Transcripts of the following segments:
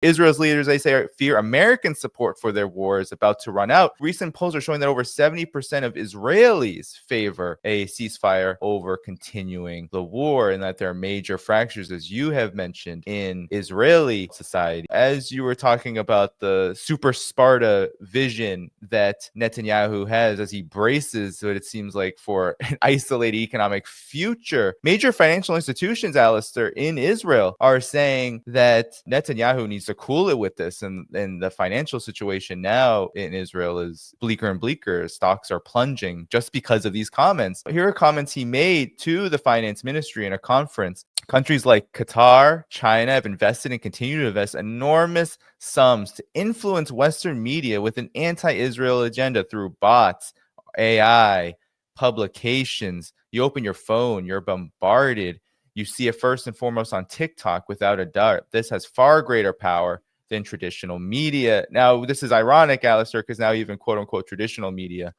Israel's leaders, they say, fear American support for their war is about to run out. Recent polls are showing that over 70% of Israelis favor a ceasefire over continuing the war, and that there are major fractures, as you have mentioned, in Israeli society. As you were talking about the super Sparta vision that Netanyahu has as he braces what it seems like for an isolated economic future, major financial institutions, Alastair, in Israel are saying that Netanyahu needs to cool it with this, and the financial situation now in Israel is bleaker and bleaker. Stocks are plunging just because of these comments. Here are comments he made to the finance ministry in a conference. Countries like Qatar, China have invested and continue to invest enormous sums to influence Western media with an anti-Israel agenda through bots, AI, publications. You open your phone, you're bombarded. You see it first and foremost on TikTok, without a doubt. This has far greater power than traditional media. Now, this is ironic, Alastair, because now even quote-unquote traditional media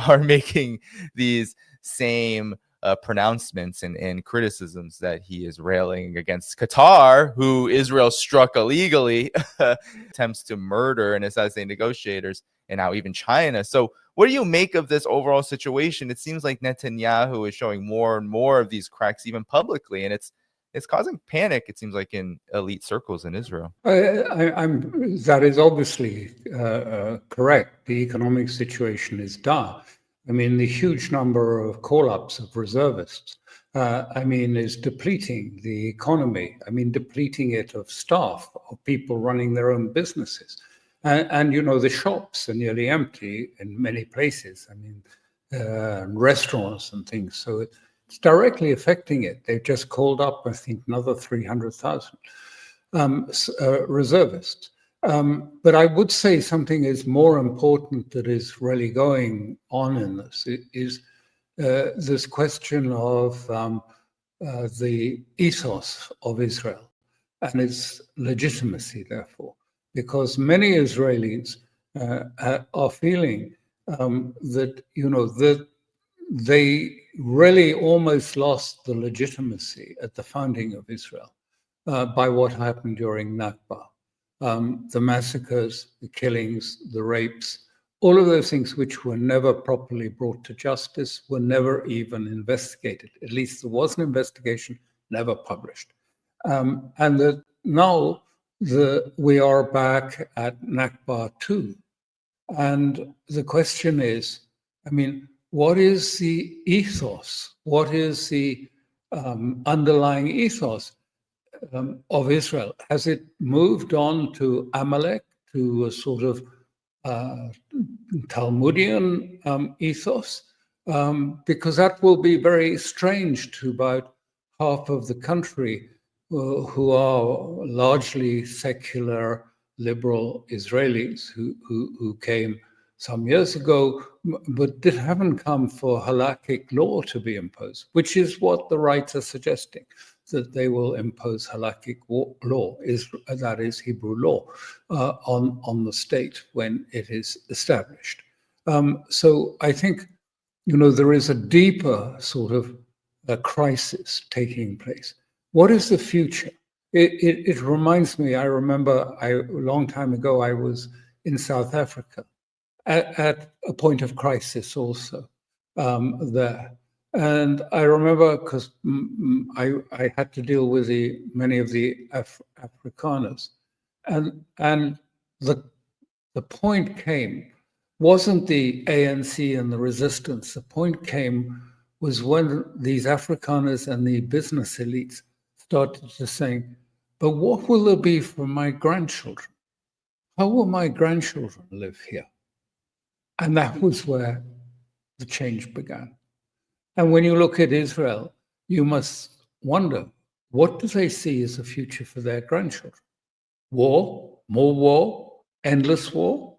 are making these same pronouncements and criticisms that he is railing against Qatar, who Israel struck illegally, attempts to murder and assassinate negotiators, and now even China. So what do you make of this overall situation? It seems like Netanyahu is showing more and more of these cracks, even publicly, and it's causing panic, it seems like, in elite circles in Israel. That is obviously correct. The economic situation is dire. I mean, the huge number of call-ups of reservists, is depleting the economy. I mean, depleting it of staff, of people running their own businesses. And the shops are nearly empty in many places. I mean, restaurants and things. So it's directly affecting it. They've just called up, I think, another 300,000 reservists. But I would say something is more important that is really going on in this is this question of the ethos of Israel and its legitimacy, therefore, because many Israelis are feeling that they really almost lost the legitimacy at the founding of Israel by what happened during Nakba. The massacres, the killings, the rapes, all of those things which were never properly brought to justice, were never even investigated. At least there was an investigation, never published. And that now we are back at Nakba 2. And the question is, what is the ethos? What is the underlying ethos of Israel? Has it moved on to Amalek, to a sort of Talmudian ethos? Because that will be very strange to about half of the country who are largely secular, liberal Israelis who came some years ago, but haven't come for halakhic law to be imposed, which is what the right are suggesting, that they will impose halakhic law, that is Hebrew law, on the state when it is established. So I think, there is a deeper sort of a crisis taking place. What is the future? It reminds me, I remember a long time ago, I was in South Africa at a point of crisis also there. And I remember, because I had to deal with many of the Afrikaners, and the point came, wasn't the ANC and the resistance. The point came was when these Afrikaners and the business elites started to say, but what will there be for my grandchildren? How will my grandchildren live here? And that was where the change began. And when you look at Israel, you must wonder, what do they see as a future for their grandchildren? War, more war, endless war?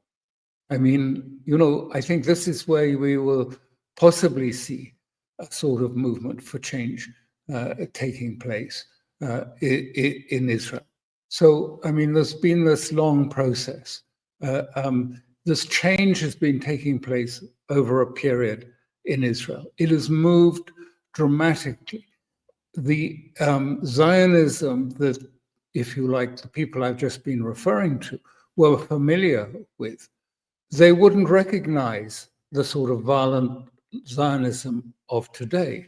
I think this is where we will possibly see a sort of movement for change taking place in Israel. So, there's been this long process. This change has been taking place over a period in Israel. It has moved dramatically. The Zionism that if you like, the people I've just been referring to were familiar with, they wouldn't recognize the sort of violent Zionism of today.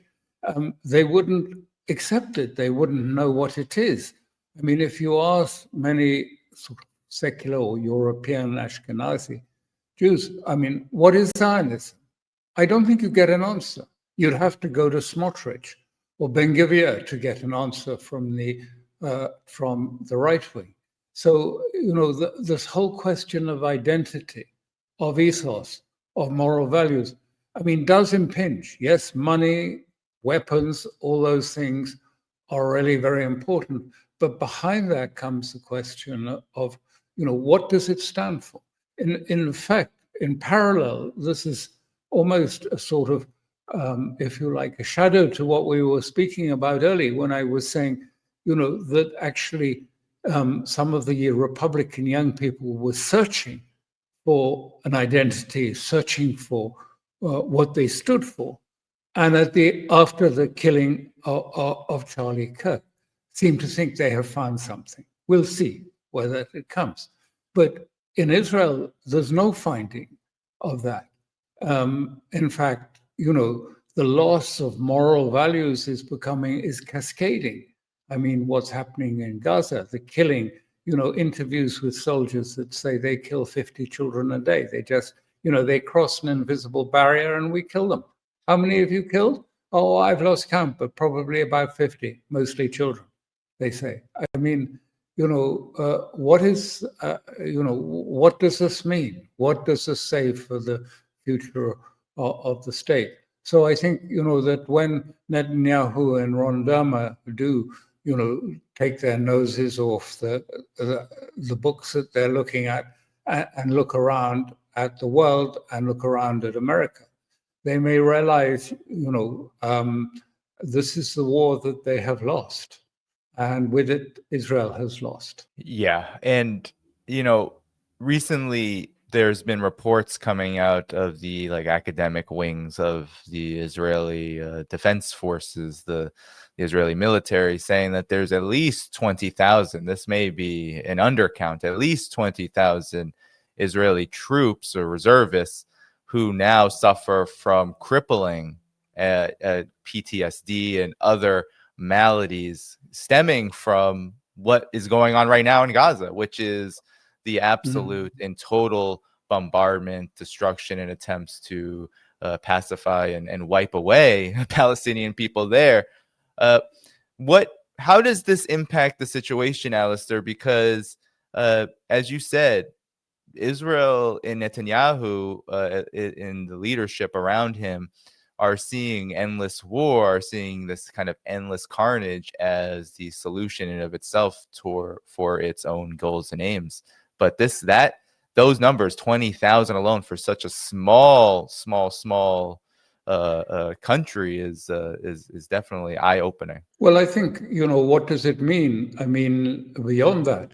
They wouldn't accept it. They wouldn't know what it is. I mean, if you ask many sort of secular or European Ashkenazi Jews, I mean, what is Zionism? I don't think you get an answer. You'd have to go to Smotrich or Ben-Gvir to get an answer from the right wing. So, you know, this whole question of identity, of ethos, of moral values, I mean, does impinge. Yes, money, weapons, all those things are really very important. But behind that comes the question of, you know, what does it stand for? In fact, in parallel, this is almost a sort of, if you like, a shadow to what we were speaking about earlier when I was saying, you know, that actually some of the Republican young people were searching for an identity, searching for what they stood for. And after the killing of Charlie Kirk, seem to think they have found something. We'll see whether it comes. But in Israel, there's no finding of that. In fact, you know, the loss of moral values is cascading. I mean, what's happening in Gaza, the killing, you know, interviews with soldiers that say they kill 50 children a day. They just, you know, they cross an invisible barrier and we kill them. How many have you killed? Oh, I've lost count, but probably about 50, mostly children, they say. I mean, you know, what does this mean? What does this say for the future of the state? So I think, you know, that when Netanyahu and Ron Dermer do, you know, take their noses off the books that they're looking at and look around at the world and look around at America, they may realize, you know, this is the war that they have lost. And with it, Israel has lost. Yeah. And, you know, recently there's been reports coming out of the like academic wings of the Israeli defense forces, the Israeli military, saying that there's at least 20,000. This may be an undercount, at least 20,000 Israeli troops or reservists who now suffer from crippling PTSD and other maladies stemming from what is going on right now in Gaza, which is the absolute and total bombardment, destruction, and attempts to pacify and wipe away Palestinian people there. How does this impact the situation, Alastair? Because as you said, Israel and Netanyahu in the leadership around him are seeing endless war, are seeing this kind of endless carnage as the solution in of itself for its own goals and aims. But those numbers, 20,000 alone for such a small country is definitely eye-opening. Well, I think, you know, what does it mean? I mean, beyond that,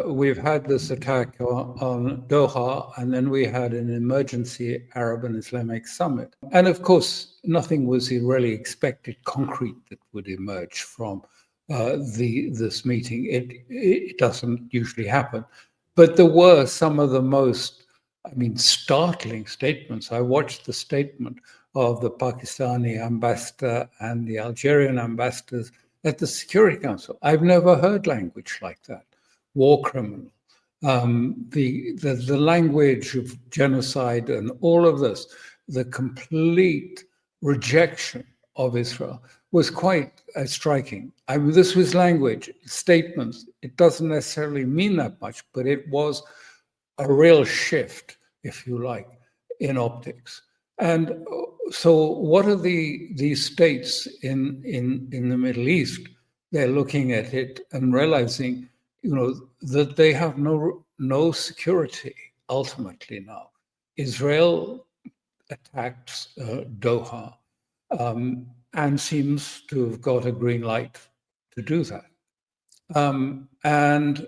we've had this attack on Doha, and then we had an emergency Arab and Islamic summit. And of course, nothing was really expected concrete that would emerge from this meeting. It doesn't usually happen. But there were some of the most, I mean, startling statements. I watched the statement of the Pakistani ambassador and the Algerian ambassadors at the Security Council. I've never heard language like that. War criminal, the language of genocide and all of this, the complete rejection of Israel was quite striking. I mean, this was language, statements. It doesn't necessarily mean that much, but it was a real shift, if you like, in optics. And so what are these states in the Middle East? They're looking at it and realizing, you know, that they have no security ultimately now. Israel attacked Doha and seems to have got a green light to do that. And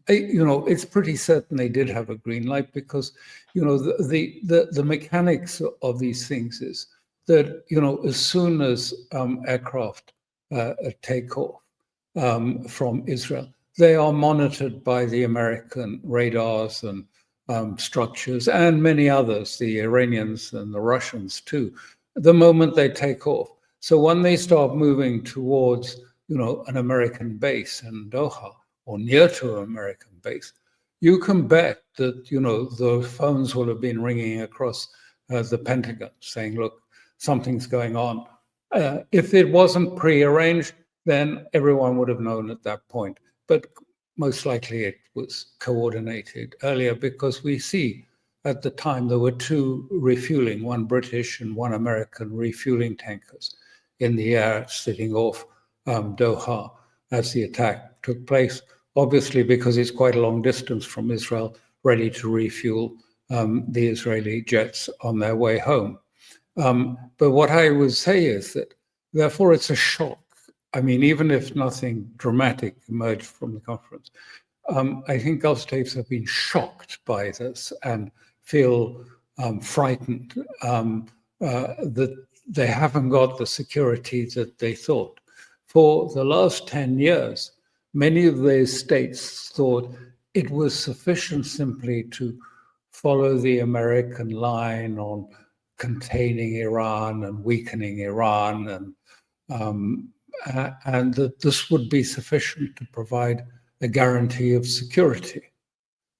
you know, it's pretty certain they did have a green light because, you know, the mechanics of these things is that, you know, as soon as aircraft take off, from Israel. They are monitored by the American radars and structures, and many others, the Iranians and the Russians too, the moment they take off. So when they start moving towards, an American base in Doha or near to an American base, you can bet that, the phones will have been ringing across the Pentagon saying, look, something's going on. If it wasn't prearranged, then everyone would have known at that point. But most likely it was coordinated earlier, because we see at the time there were two refueling, one British and one American refueling tankers in the air sitting off Doha as the attack took place, obviously because it's quite a long distance from Israel, ready to refuel the Israeli jets on their way home. But what I would say is that, therefore, it's a shock. I mean, even if nothing dramatic emerged from the conference, I think Gulf states have been shocked by this and feel frightened that they haven't got the security that they thought. For the last 10 years, many of these states thought it was sufficient simply to follow the American line on containing Iran and weakening Iran, and that this would be sufficient to provide a guarantee of security.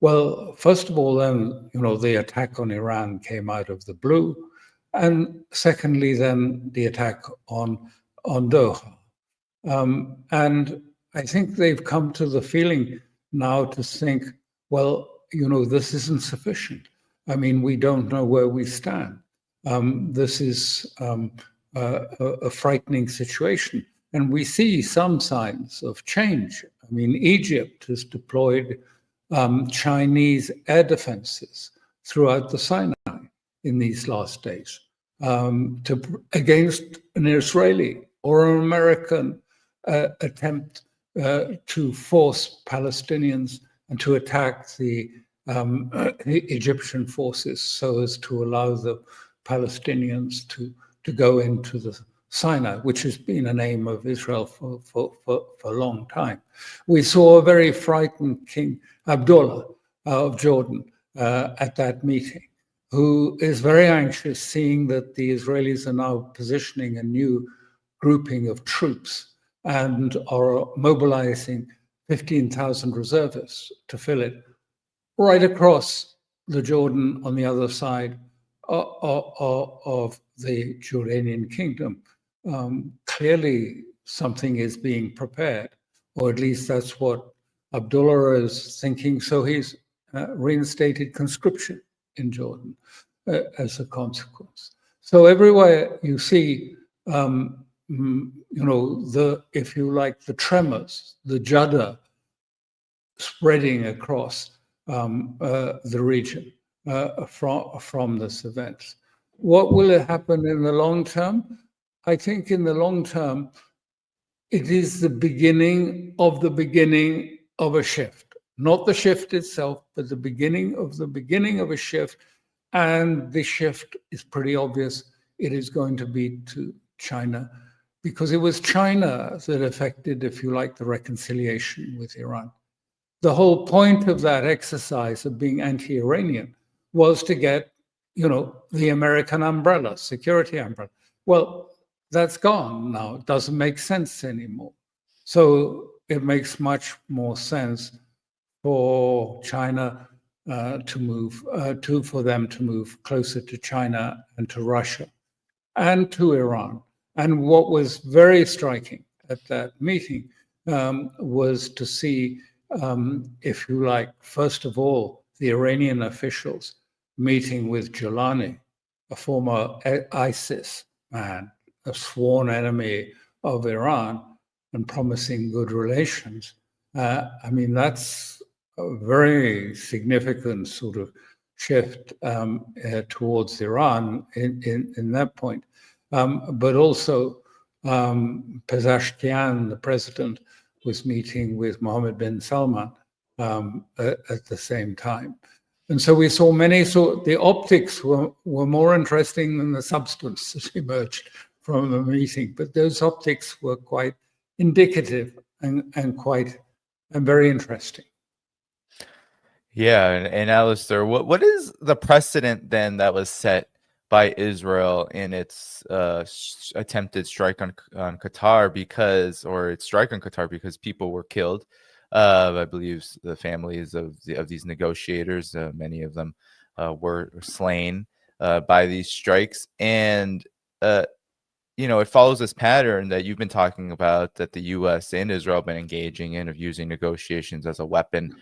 Well, first of all, then, the attack on Iran came out of the blue, and secondly, then the attack on Doha. And I think they've come to the feeling now to think, well, this isn't sufficient. I mean, we don't know where we stand. This is a frightening situation. And we see some signs of change. I mean, Egypt has deployed Chinese air defenses throughout the Sinai in these last days against an Israeli or an American attempt to force Palestinians and to attack the Egyptian forces so as to allow the Palestinians to go into the Sinai, which has been an aim of Israel for a long time. We saw a very frightened King Abdullah of Jordan at that meeting, who is very anxious, seeing that the Israelis are now positioning a new grouping of troops and are mobilizing 15,000 reservists to fill it right across the Jordan on the other side of the Jordanian kingdom. Clearly something is being prepared, or at least that's what Abdullah is thinking. So he's reinstated conscription in Jordan as a consequence. So everywhere you see, if you like, the tremors, the judder spreading across the region from this event. What will happen in the long term? I think in the long term, it is the beginning of a shift. Not the shift itself, but the beginning of a shift. And the shift is pretty obvious. It is going to be to China, because it was China that affected, if you like, the reconciliation with Iran. The whole point of that exercise of being anti-Iranian was to get, the American umbrella, security umbrella. Well, that's gone now. It doesn't make sense anymore. So it makes much more sense for China for them to move closer to China and to Russia and to Iran. And what was very striking at that meeting was to see, if you like, first of all, the Iranian officials meeting with Jilani, a former ISIS man, a sworn enemy of Iran, and promising good relations. I mean, that's a very significant sort of shift towards Iran in that point. But also, Pezeshkian, the president, was meeting with Mohammed bin Salman at the same time. And so we saw the optics were more interesting than the substance that emerged from the meeting, but those optics were quite indicative and very interesting. Yeah, and Alistair, what is the precedent then that was set by Israel in its attempted strike on Qatar or its strike on Qatar because people were killed? I believe the families of these negotiators, many of them were slain by these strikes, and it follows this pattern that you've been talking about, that the U.S. and Israel have been engaging in, of using negotiations as a weapon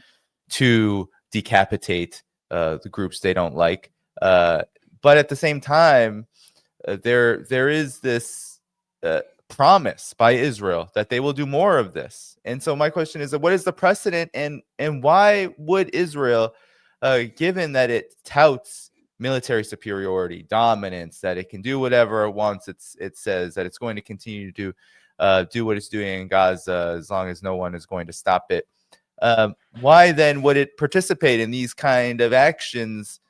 to decapitate the groups they don't like. But at the same time, there is this promise by Israel that they will do more of this. And so my question is, what is the precedent, and why would Israel, given that it touts military superiority, dominance, that it can do whatever it wants, it says that it's going to continue to do what it's doing in Gaza as long as no one is going to stop it, why then would it participate in these kind of actions,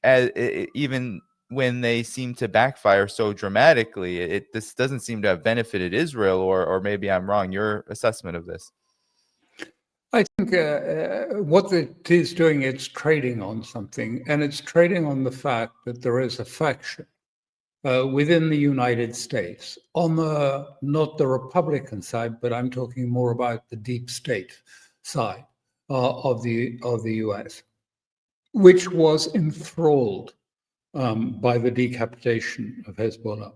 even when they seem to backfire so dramatically? This doesn't seem to have benefited Israel, or maybe I'm wrong. Your assessment of this? I think what it is doing, it's trading on something, and it's trading on the fact that there is a faction within the United States, on not the Republican side, but I'm talking more about the deep state side of the US, which was enthralled by the decapitation of Hezbollah.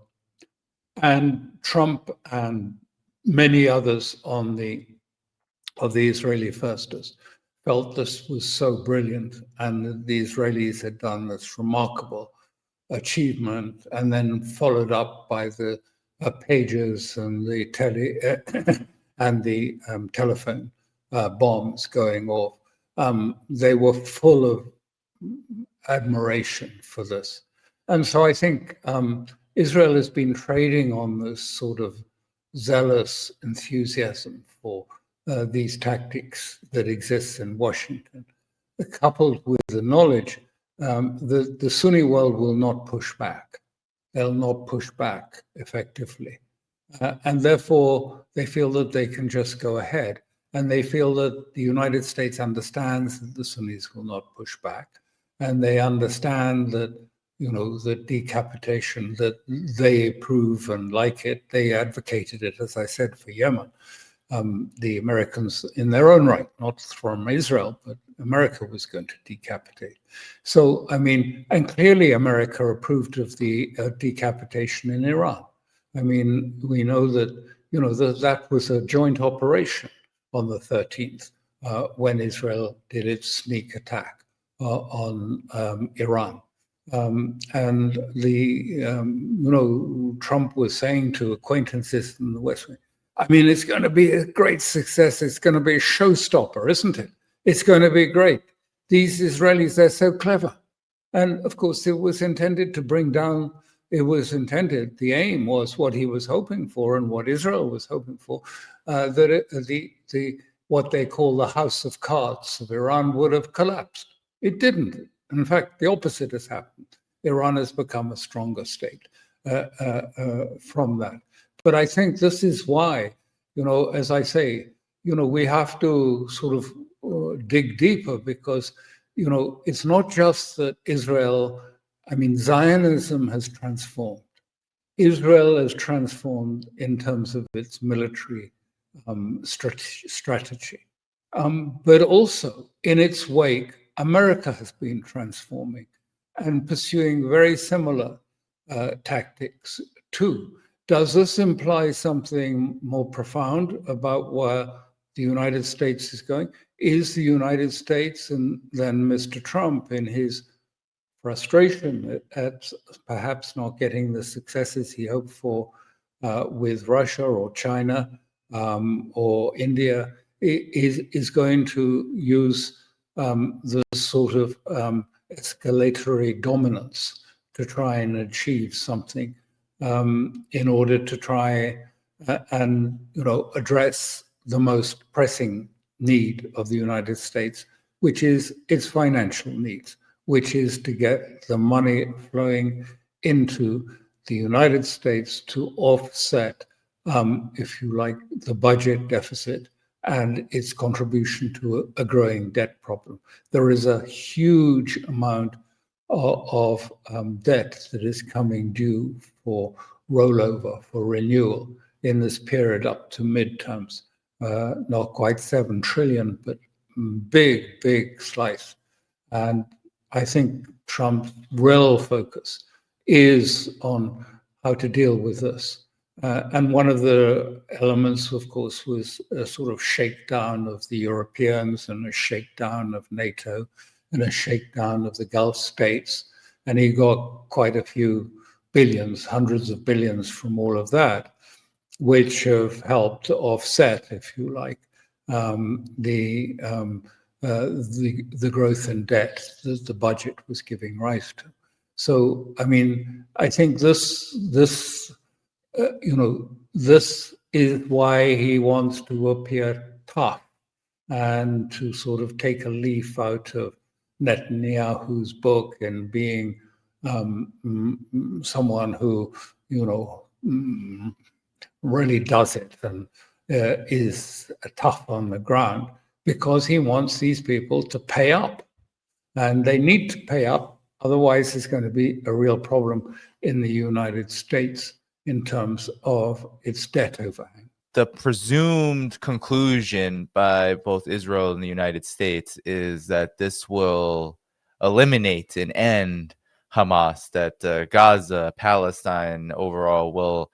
And Trump and many others of the Israeli firsters felt this was so brilliant, and the Israelis had done this remarkable achievement, and then followed up by the pages and the telephone bombs going off. They were full of admiration for this. And so I think Israel has been trading on this sort of zealous enthusiasm for these tactics that exist in Washington, coupled with the knowledge the Sunni world will not push back. They'll not push back effectively. And therefore, they feel that they can just go ahead. And they feel that the United States understands that the Sunnis will not push back. And they understand that, the decapitation, that they approve and like it. They advocated it, as I said, for Yemen. The Americans, in their own right, not from Israel, but America was going to decapitate. So, and clearly America approved of the decapitation in Iran. We know that, that was a joint operation on the 13th when Israel did its sneak attack on Iran. And Trump was saying to acquaintances in the West Wing, it's going to be a great success. It's going to be a showstopper, isn't it? It's going to be great. These Israelis, they're so clever. And of course, it was intended to bring down, the aim was what he was hoping for and what Israel was hoping for, that what they call the house of cards of Iran would have collapsed. It didn't. In fact, the opposite has happened. Iran has become a stronger state from that. But I think this is why, as I say, we have to sort of dig deeper, because, it's not just that Israel, Zionism has transformed. Israel has transformed in terms of its military strategy. But also, in its wake, America has been transforming and pursuing very similar tactics too. Does this imply something more profound about where the United States is going? Is the United States, and then Mr. Trump, in his frustration at perhaps not getting the successes he hoped for with Russia or China or India, is going to use the sort of escalatory dominance to try and achieve something in order to try and address the most pressing need of the United States, which is its financial needs, which is to get the money flowing into the United States to offset if you like, the budget deficit and its contribution to a growing debt problem. There is a huge amount of debt that is coming due for rollover, for renewal in this period up to midterms. Not quite 7 trillion, but big slice. And I think Trump's real focus is on how to deal with this. And one of the elements, of course, was a sort of shakedown of the Europeans and a shakedown of NATO and a shakedown of the Gulf states. And he got quite a few billions, hundreds of billions from all of that, which have helped offset, if you like, the growth in debt that the budget was giving rise to. So, I mean, I think this is why he wants to appear tough and to sort of take a leaf out of Netanyahu's book and being someone who, really does it and is tough on the ground, because he wants these people to pay up. And they need to pay up, otherwise there's going to be a real problem in the United States in terms of its debt overhang. The presumed conclusion by both Israel and the United States is that this will eliminate and end Hamas, that Gaza, Palestine overall will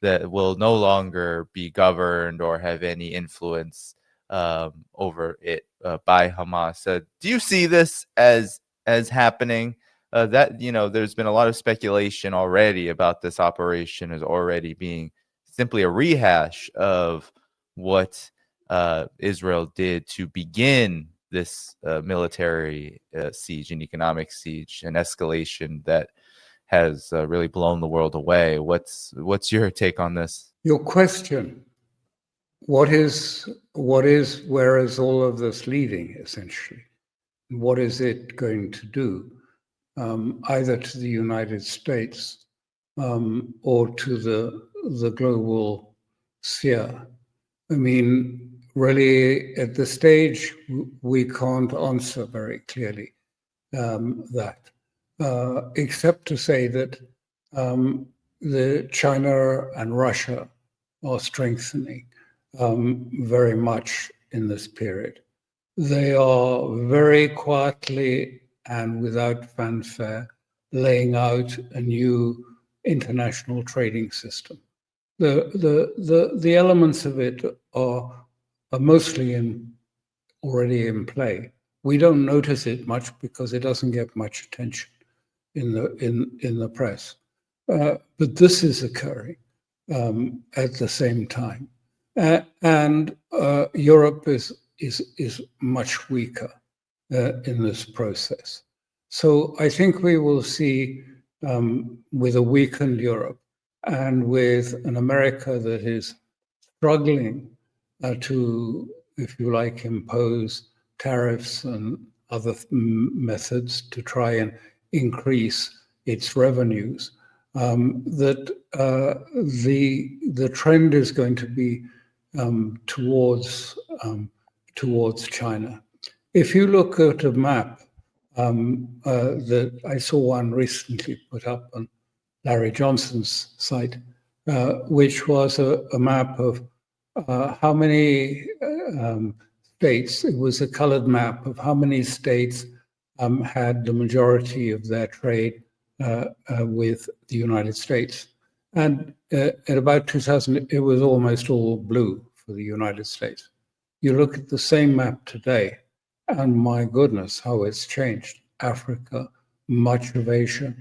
no longer be governed or have any influence over it by Hamas. Do you see this as happening? There's been a lot of speculation already about this operation as already being simply a rehash of what Israel did to begin this military siege and economic siege and escalation that has really blown the world away. What's your take on this? Your question, where is all of this leading, essentially? What is it going to do, either to the United States or to the global sphere? I mean, really, at this stage, we can't answer very clearly that. Except to say that the China and Russia are strengthening very much in this period. They are very quietly and without fanfare laying out a new international trading system. The elements of it are mostly already in play. We don't notice it much because it doesn't get much attention in the press, but this is occurring at the same time, and Europe is much weaker in this process. So I think we will see, with a weakened Europe and with an America that is struggling to, if you like, impose tariffs and other methods to try and increase its revenues, that the trend is going to be towards China. If you look at a map that I saw one recently put up on Larry Johnson's site, which was a map of how many states, it was a colored map of how many states had the majority of their trade with the United States. And at about 2000, it was almost all blue for the United States. You look at the same map today, and my goodness, how it's changed. Africa, much of Asia,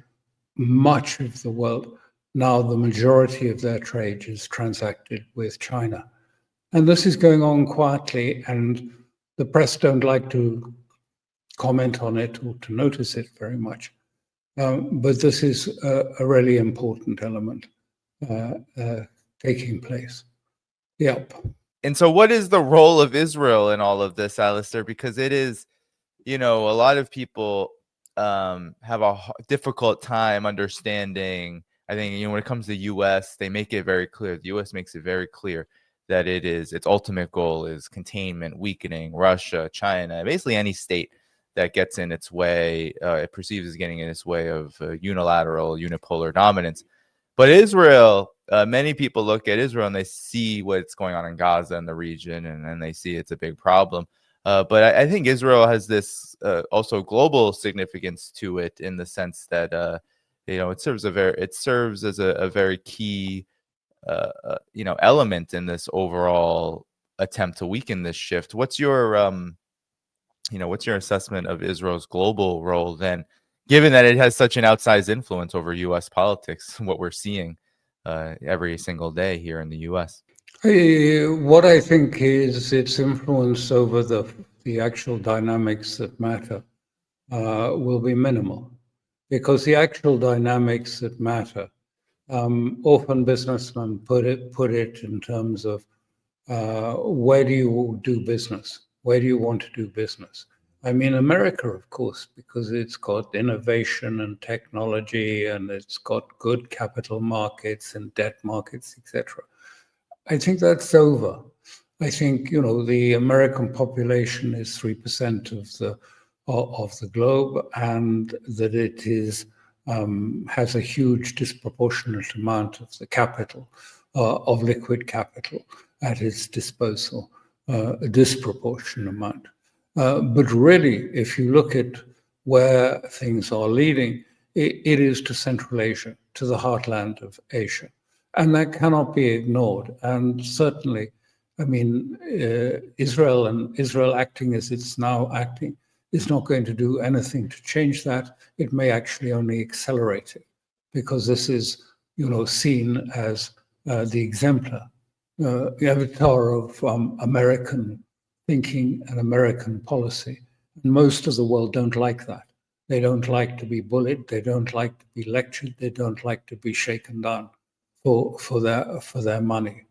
much of the world. Now the majority of their trade is transacted with China. And this is going on quietly, and the press don't like to comment on it or to notice it very much. But this is a really important element taking place. Yep. And so what is the role of Israel in all of this, Alastair? Because it is, a lot of people have a difficult time understanding I think, when it comes to the U.S., they make it very clear. The U.S. makes it very clear that its ultimate goal is containment, weakening Russia, China, basically any state that gets in its way, it perceives as getting in its way of unilateral, unipolar dominance. But Israel, many people look at Israel and they see what's going on in Gaza and the region, and they see it's a big problem. But I think Israel has this also global significance to it, in the sense that it serves as a very key element in this overall attempt to weaken this shift. What's your assessment of Israel's global role then, given that it has such an outsized influence over U.S. politics, what we're seeing every single day here in the U.S.? What I think is its influence over the actual dynamics that matter will be minimal, because the actual dynamics that matter, often businessmen put it in terms of where do you do business? Where do you want to do business? I mean, America, of course, because it's got innovation and technology, and it's got good capital markets and debt markets, etc. I think that's over. I think, the American population is 3% of the globe, and that it has a huge disproportionate amount of the capital, of liquid capital at its disposal, a disproportionate amount. But really, if you look at where things are leading, it is to Central Asia, to the heartland of Asia. And that cannot be ignored. And certainly, I mean, Israel acting as it's now acting is not going to do anything to change that. It may actually only accelerate it, because this is, seen as the exemplar, the avatar of American thinking and American policy. And most of the world don't like that. They don't like to be bullied. They don't like to be lectured. They don't like to be shaken down for their money.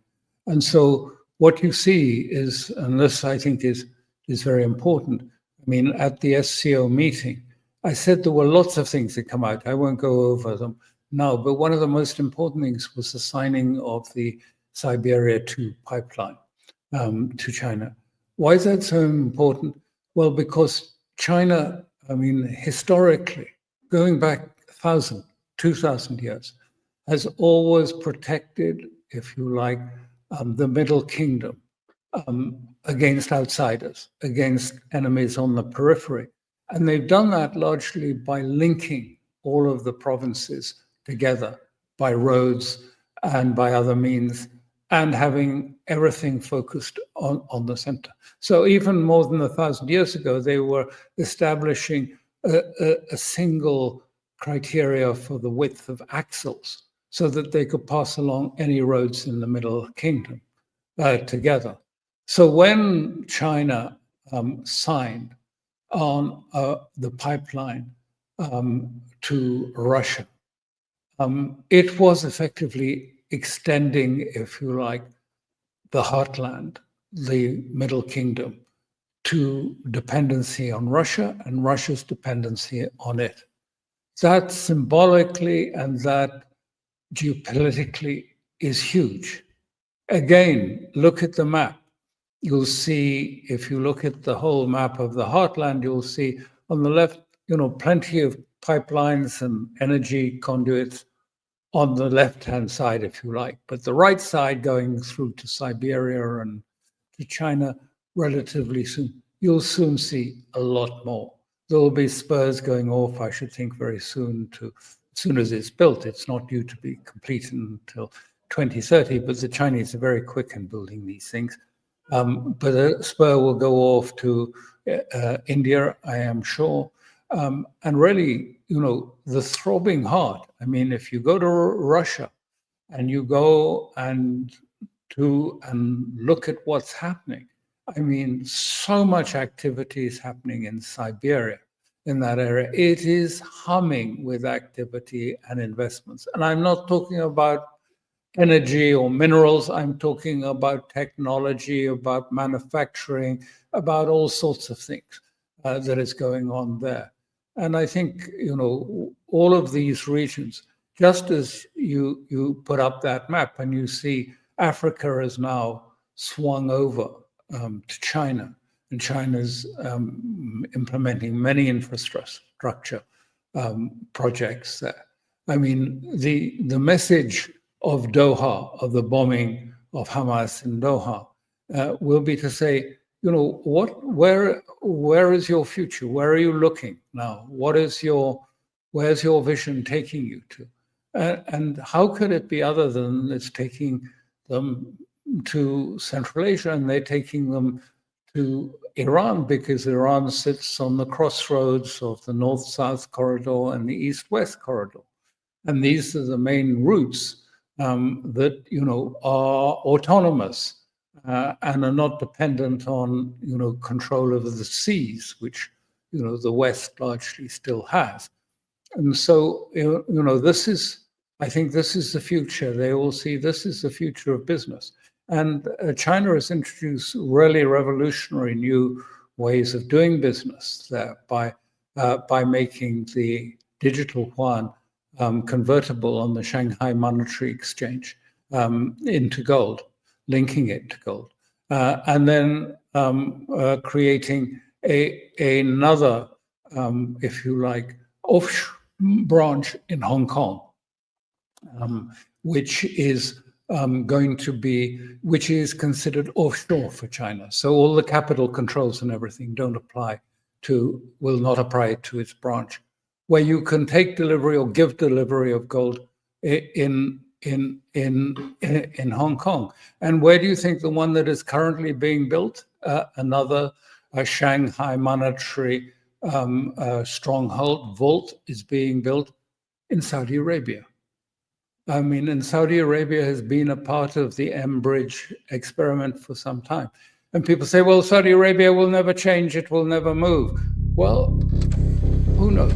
And so what you see is, and this I think is very important. I mean, at the SCO meeting, I said there were lots of things that come out. I won't go over them now, but one of the most important things was the signing of the Siberia 2 pipeline to China. Why is that so important? Well, because China, I mean, historically, going back 1,000, 2,000 years, has always protected, if you like, the Middle Kingdom against outsiders, against enemies on the periphery. And they've done that largely by linking all of the provinces together by roads and by other means, and having everything focused on the center. So even more than 1,000 years ago, they were establishing a single criteria for the width of axles, so that they could pass along any roads in the Middle Kingdom together. So when China signed on the pipeline to Russia, it was effectively extending, if you like, the heartland, the Middle Kingdom, to dependency on Russia and Russia's dependency on it. That symbolically and that geopolitically is huge. Again, look at the map. You'll see, if you look at the whole map of the heartland, you'll see on the left, plenty of pipelines and energy conduits on the left-hand side, if you like. But the right side, going through to Siberia and to China relatively soon, you'll soon see a lot more. There will be spurs going off, I should think, very soon. As soon as it's built, it's not due to be complete until 2030, but the Chinese are very quick in building these things. But a spur will go off to India, I am sure. And really, the throbbing heart. I mean, if you go to Russia and you go and look at what's happening, I mean, so much activity is happening in Siberia, in that area. It is humming with activity and investments. And I'm not talking about energy or minerals. I'm talking about technology, about manufacturing, about all sorts of things that is going on there. And I think, all of these regions just as you put up that map and you see Africa has now swung over to China, and China's implementing many infrastructure projects there. I mean, the message of Doha, of the bombing of Hamas in Doha, will be to say, you know, where is your future? Where are you looking now? Where's your vision taking you to? And how could it be other than it's taking them to Central Asia, and they're taking them to Iran, because Iran sits on the crossroads of the north-south corridor and the east-west corridor. And these are the main routes that, you know, are autonomous and are not dependent on, you know, control over the seas, which, you know, the West largely still has. And so, you know, I think this is the future. They all see this is the future of business. And China has introduced really revolutionary new ways of doing business there by making the digital yuan convertible on the Shanghai Monetary Exchange into gold, linking it to gold, and then creating another, if you like, offshore branch in Hong Kong, which is which is considered offshore for China. So all the capital controls and everything will not apply to its branch, where you can take delivery or give delivery of gold in Hong Kong. And where do you think the one that is currently being built, another Shanghai monetary stronghold vault, is being built? In Saudi Arabia. I mean, and Saudi Arabia has been a part of the M-Bridge experiment for some time. And people say, well, Saudi Arabia will never change, it will never move. Well, who knows?